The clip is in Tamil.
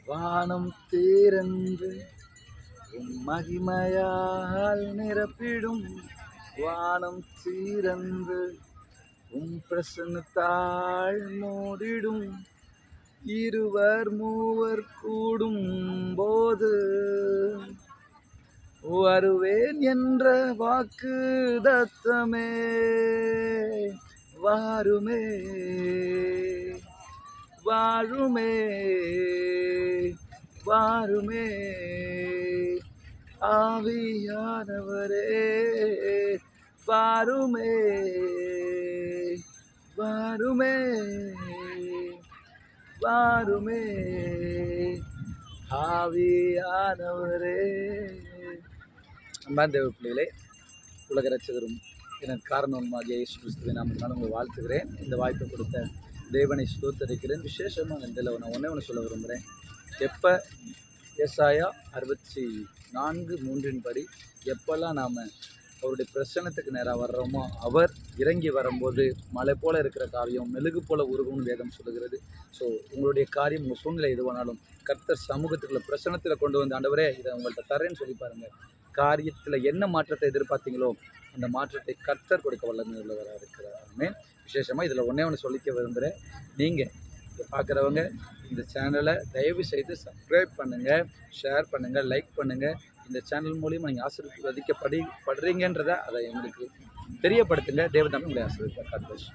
வானம் திறந்து மகிமையால் நிரப்பிடும். வானம் திறந்து பிரசன்னத்தால் மூடிடும். இருவர் மூவர் கூடும் போது வருவேன் என்ற வாக்கு தத்தமே வாருமே வாழுமே வாருமே ஆவியானவரே வாருமே வாருமே வாருமே ஆவியானவரே. அன்பான தேவ பிள்ளைகளே, உலக ரட்சகரும் எனக்கு காரணமாகிய இயேசு கிறிஸ்துவை நான் உங்களை வாழ்த்துகிறேன். இந்த வாய்ப்பை கொடுத்த தேவனை ஸ்தோத்தரிக்கிறேன். விசேஷமாக இதில் நான் ஒன்று சொல்ல விரும்புகிறேன். எப்போ ஏசாயா 64:3 படி எப்போல்லாம் நாம் அவருடைய பிரசன்னத்துக்கு நேராக வர்றோமோ, அவர் இறங்கி வரும்போது மலை போல் இருக்கிற காரியம் மெழுகு போல் உருகும்னு வேதம் சொல்லுகிறது. ஸோ உங்களுடைய காரியம், உங்கள் சூழ்நிலை எதுவானாலும் கர்த்தர் சமூகத்துக்குள்ள பிரசன்னத்தில் கொண்டு வந்து, ஆண்டவரே இதை உங்கள்கிட்ட தரேன்னு சொல்லி பாருங்கள். காரியத்தில் என்ன மாற்றத்தை எதிர்பார்த்தீங்களோ அந்த மாற்றத்தை கர்த்தர் கொடுக்க வல்லமை உள்ளவராக இருக்கிறாருமே. விசேஷமாக இதில் ஒன்று சொல்லிக்க விரும்புகிறேன். நீங்கள் இதை பார்க்குறவங்க இந்த சேனலை தயவு செய்து சப்ஸ்கிரைப் பண்ணுங்கள், ஷேர் பண்ணுங்கள், லைக் பண்ணுங்கள். இந்த சேனல் மூலிமா நீங்கள் ஆசீர்வதிக்கப்படுறீங்கன்றதை அதை எங்களுக்கு தெரியப்படுத்துங்க. தேவதாமே உங்களை ஆசீர்வதிப்பார்.